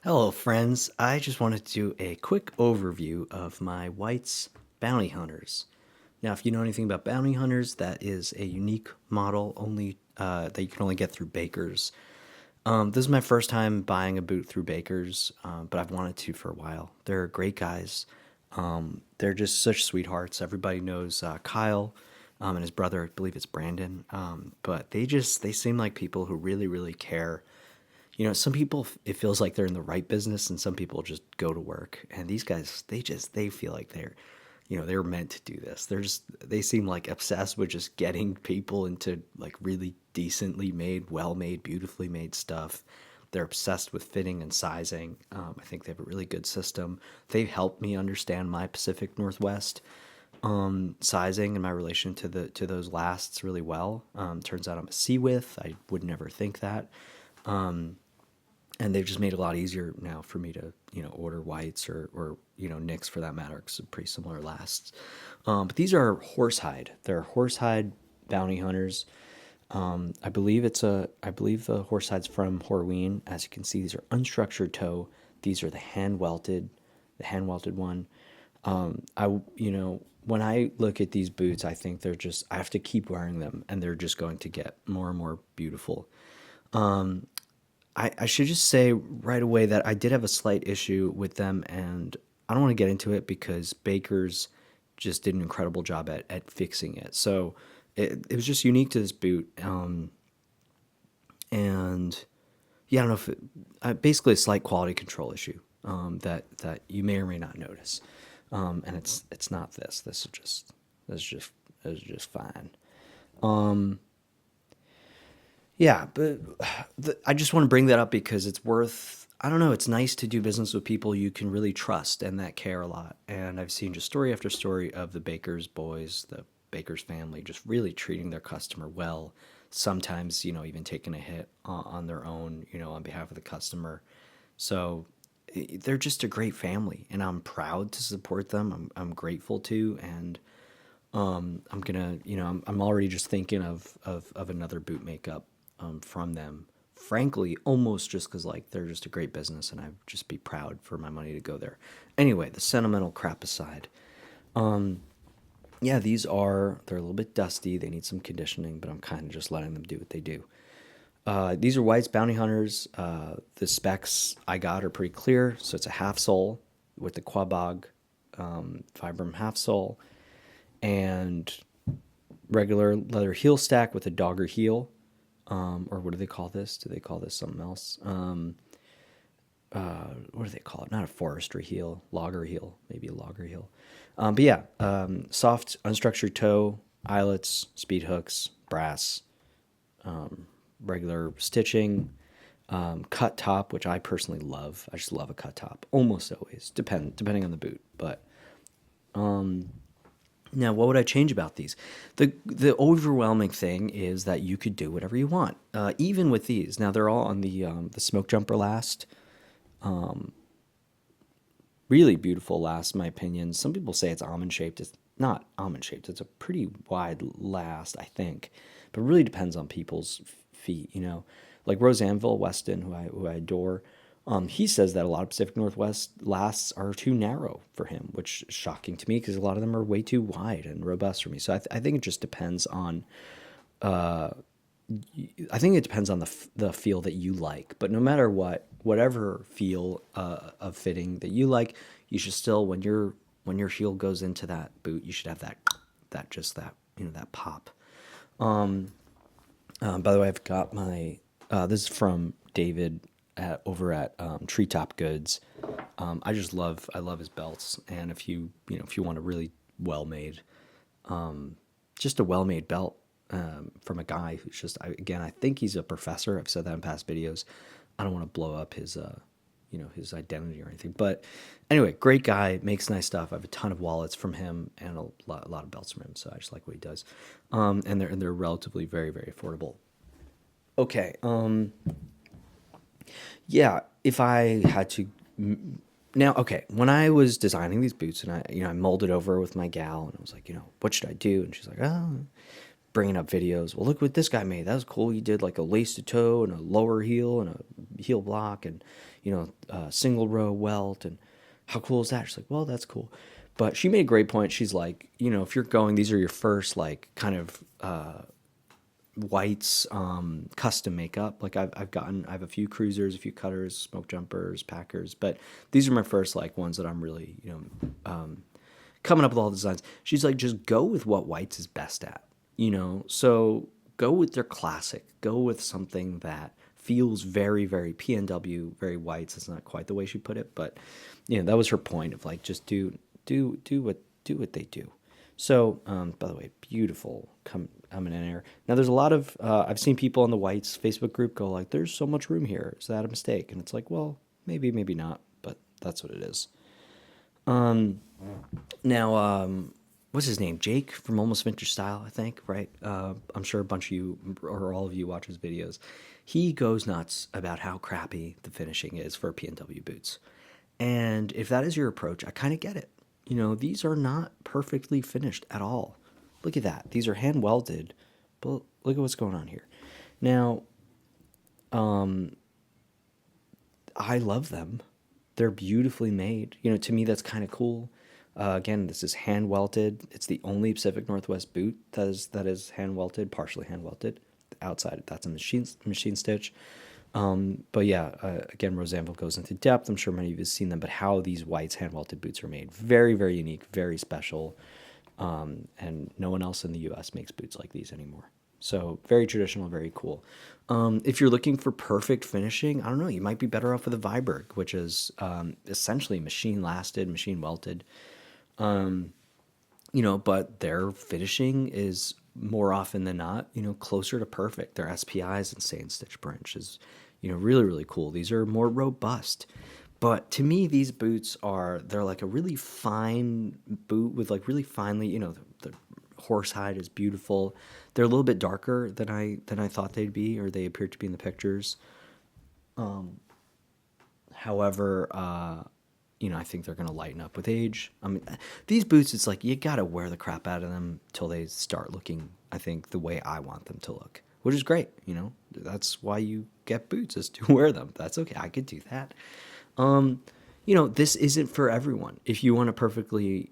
Hello, friends. I just wanted to do a quick overview of my White's Bounty Hunters. Now, if you know anything about bounty hunters, that is a unique model only that you can only get through Bakers. This is my first time buying a boot through Bakers, but I've wanted to for a while. They're great guys. They're just such sweethearts. Everybody knows Kyle and his brother. I believe it's Brandon. But they seem like people who really care. Some people it feels like they're in the right business, and some people just go to work. And these guys, they feel like they're meant to do this. They seem like obsessed with just getting people into like really decently made, well made, beautifully made stuff. They're obsessed with fitting and sizing. I think they have a really good system. They've helped me understand my Pacific Northwest sizing and my relation to those lasts really well. Turns out I'm a C width. I would never think that. And they've just made it a lot easier now for me to order whites or nicks for that matter, because they're pretty similar lasts. But these are horsehide. They're horsehide bounty hunters. I believe the horsehide's from Horween. As you can see, these are unstructured toe. These are the hand welted one. When I look at these boots, I think I have to keep wearing them, and they're just going to get more and more beautiful. I should just say right away that I did have a slight issue with them, and I don't want to get into it because Baker's just did an incredible job at fixing it. So it was just unique to this boot. And yeah, I don't know if basically a slight quality control issue that you may or may not notice. And it's not this. This is just fine. Yeah, but I just want to bring that up because it's worth. I don't know. It's nice to do business with people you can really trust and that care a lot. And I've seen just story after story of the Baker's boys, the Baker's family, just really treating their customer well. Sometimes, even taking a hit on their own, on behalf of the customer. So they're just a great family, and I'm proud to support them. I'm grateful to, and I'm gonna, I'm already just thinking of another boot makeup from them. Frankly, almost just because like they're just a great business, and I'd just be proud for my money to go there. Anyway, the sentimental crap aside, yeah, they're a little bit dusty. They need some conditioning, but I'm kind of just letting them do what they do. These are White's Bounty Hunters. The specs I got are pretty clear. So it's a half sole with the Quabog Vibram half sole, and regular leather heel stack with a dogger heel. Or what do they call this? Do they call this something else? What do they call it? Not a forestry heel, logger heel, maybe a logger heel. But yeah, soft unstructured toe, eyelets, speed hooks, brass, regular stitching, cut top, which I personally love. I just love a cut top, almost always, depending on the boot. But now, what would I change about these? The overwhelming thing is that you could do whatever you want, even with these. Now they're all on the smoke jumper last. Really beautiful last, in my opinion. Some people say it's almond shaped. It's not almond shaped. It's a pretty wide last, I think, but it really depends on people's feet. Like Rose Anvil Weston, who I adore. He says that a lot of Pacific Northwest lasts are too narrow for him, which is shocking to me because a lot of them are way too wide and robust for me. So I think it just depends on. I think it depends on the feel that you like. But no matter whatever feel of fitting that you like, you should still when your heel goes into that boot, you should have that pop. By the way, I've got my. This is from David over at Treetop Goods. I love his belts, and if you want a really well made, just a well made belt from a guy who's just I think he's a professor. I've said that in past videos. I don't want to blow up his his identity or anything, but anyway, great guy, makes nice stuff. I have a ton of wallets from him and a lot of belts from him, so I just like what he does. And they're relatively very affordable. Okay. Yeah, if I had to now, okay, when I was designing these boots and I molded over with my gal and I was like, what should I do? And she's like, oh, bringing up videos. Well, look what this guy made. That was cool. He did like a lace to toe and a lower heel and a heel block, and single row welt, and how cool is that? She's like, well, that's cool. But she made a great point. She's like, if you're going, these are your first like kind of whites custom makeup. Like I have a few cruisers, a few cutters, smoke jumpers, packers, but these are my first like ones that I'm really coming up with all the designs. She's like, just go with what whites is best at, so go with their classic, go with something that feels very, very PNW, very whites. It's not quite the way she put it, but that was her point of like, just do what they do. So, by the way, beautiful coming in air. Now, there's a lot of I've seen people on the whites Facebook group go like, "There's so much room here. Is that a mistake?" And it's like, well, maybe, maybe not, but that's what it is. Now, what's his name? Jake from Almost Vintage Style, I think, right? I'm sure a bunch of you or all of you watch his videos. He goes nuts about how crappy the finishing is for PNW boots. And if that is your approach, I kind of get it. These are not perfectly finished at all. Look at that. These are hand welded, but look at what's going on here. Now, I love them. They're beautifully made. To me, that's kind of cool. Again, this is hand welted. It's the only Pacific Northwest boot that is hand welted, partially hand welted. Outside, that's a machine stitch. But yeah, again, Rosanville goes into depth. I'm sure many of you have seen them, but how these whites hand welted boots are made, very, very unique, very special. And no one else in the U.S. makes boots like these anymore. So very traditional, very cool. If you're looking for perfect finishing, I don't know, you might be better off with a Viberg, which is essentially machine lasted, machine welted. But their finishing is more often than not, closer to perfect. Their SPI is insane. Stitch Branch is, really, really cool. These are more robust. But to me, these boots they're like a really fine boot with like really finely, the horsehide is beautiful. They're a little bit darker than I thought they'd be, or they appeared to be in the pictures. However, I think they're going to lighten up with age. I mean, these boots, it's like you got to wear the crap out of them till they start looking, I think, the way I want them to look, which is great. That's why you get boots, is to wear them. That's okay. I could do that. This isn't for everyone. If you want a perfectly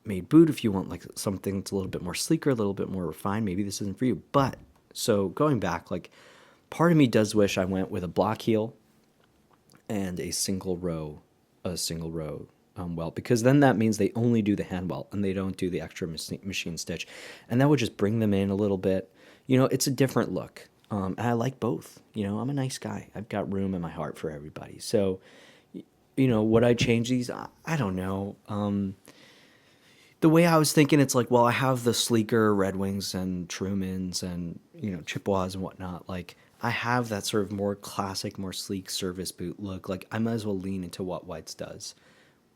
made boot, if you want like something that's a little bit more sleeker, a little bit more refined, maybe this isn't for you. But so going back, like part of me does wish I went with a block heel and a single row welt, because then that means they only do the hand welt and they don't do the extra machine stitch, and that would just bring them in a little bit. It's a different look, and I like both. I'm a nice guy. I've got room in my heart for everybody. So, would I change these? I don't know. The way I was thinking, it's like, well, I have the sleeker Red Wings and Trumans and Chippewas and whatnot. Like, I have that sort of more classic, more sleek service boot look. Like, I might as well lean into what Whites does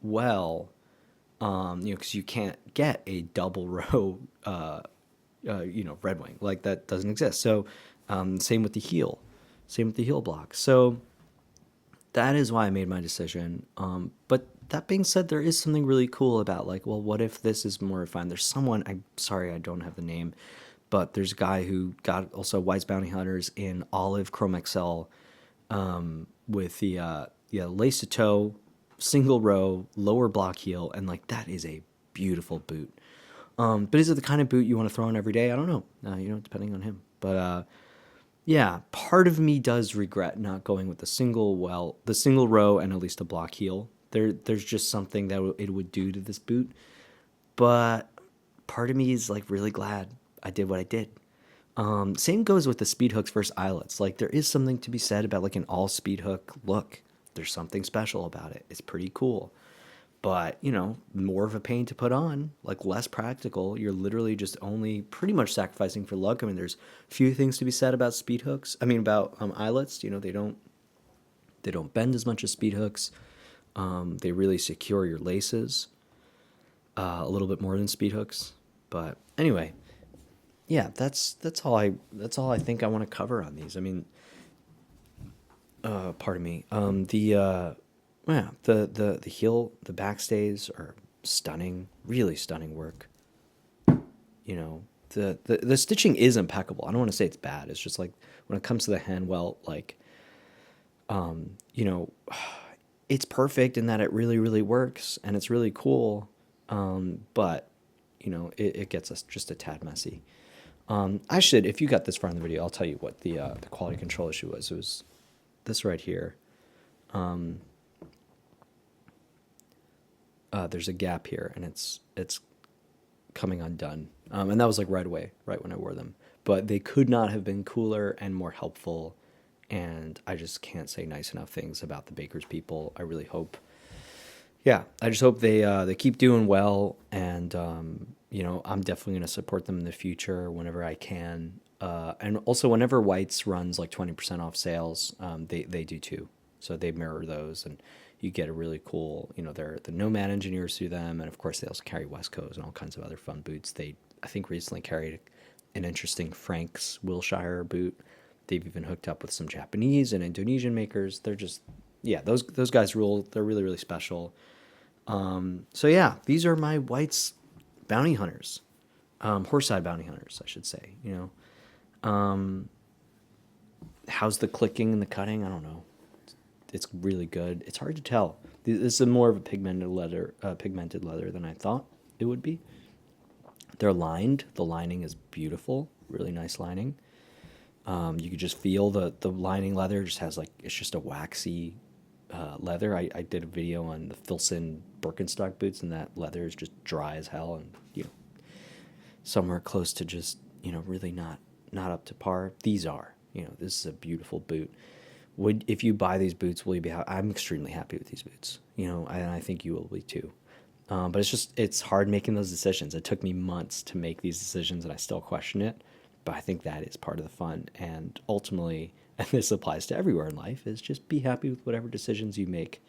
well, because you can't get a double row, Red Wing. Like, that doesn't exist. So, same with the heel. Same with the heel block. So, that is why I made my decision. But that being said, there is something really cool about, like, well, what if this is more refined? There's someone, I'm sorry, I don't have the name, but there's a guy who got also White's Bounty Hunters in olive Chrome XL, with the lace to toe, single row, lower block heel, and like that is a beautiful boot. But is it the kind of boot you want to throw on every day? I don't know. Depending on him. But yeah, part of me does regret not going with the single row and at least a block heel. There's just something that it would do to this boot. But part of me is like really glad I did what I did. Same goes with the speed hooks versus eyelets. Like, there is something to be said about like an all speed hook look. There's something special about it. It's pretty cool. But, more of a pain to put on, like less practical. You're literally just only pretty much sacrificing for luck. I mean, there's few things to be said about speed hooks. I mean, about eyelets. They don't bend as much as speed hooks. They really secure your laces a little bit more than speed hooks. But anyway, yeah, that's all I think I want to cover on these. I mean, pardon me. The heel, the backstays are stunning, really stunning work. The stitching is impeccable. I don't want to say it's bad. It's just like when it comes to the hand welt, like you know, it's perfect in that it really, really works and it's really cool. But you know, it gets us just a tad messy. I should, if you got this far in the video, I'll tell you what the quality control issue was. It was this right here. There's a gap here, and it's coming undone. And that was like right away, right when I wore them. But they could not have been cooler and more helpful. And I just can't say nice enough things about the Baker's people. I really hope. Yeah, I just hope they keep doing well, and you know, I'm definitely going to support them in the future whenever I can. And also, whenever Whites runs like 20% off sales, they do too. So they mirror those, and you get a really cool, you know, they're the Nomad engineers through them, and of course they also carry Westco's and all kinds of other fun boots. They, I think, recently carried an interesting Frank's Wilshire boot. They've even hooked up with some Japanese and Indonesian makers. They're just, yeah, those guys rule. They're really, really special. So yeah, these are my Whites Bounty Hunters, Horsehide Bounty Hunters, I should say. You know, how's the clicking and the cutting? I don't know. It's really good. It's hard to tell. This is more of a pigmented leather than I thought it would be. They're lined. The lining is beautiful. Really nice lining. You could just feel the lining leather just has like, it's just a waxy leather. I did a video on the Filson Birkenstock boots, and that leather is just dry as hell, and you know, somewhere close to just, you know, really not up to par. These are, you know, this is a beautiful boot. Would, if you buy these boots, will you be I'm extremely happy with these boots, you know, and I think you will be too. But it's just, it's hard making those decisions. It took me months to make these decisions, and I still question it. But I think that is part of the fun. And ultimately, and this applies to everywhere in life, is just be happy with whatever decisions you make.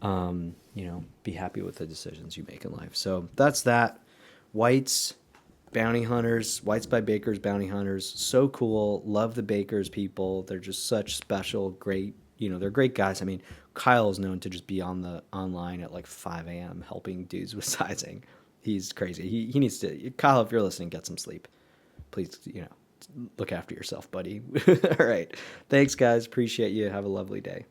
You know, be happy with the decisions you make in life. So that's that. Whites Bounty Hunters, Whites by Bakers Bounty Hunters. So cool. Love the Bakers people. They're just such special, great, you know, they're great guys. I mean, Kyle is known to just be on the online at like 5 a.m. helping dudes with sizing. He's crazy. He needs to, Kyle, if you're listening, get some sleep. Please, you know, look after yourself, buddy. All right. Thanks, guys. Appreciate you. Have a lovely day.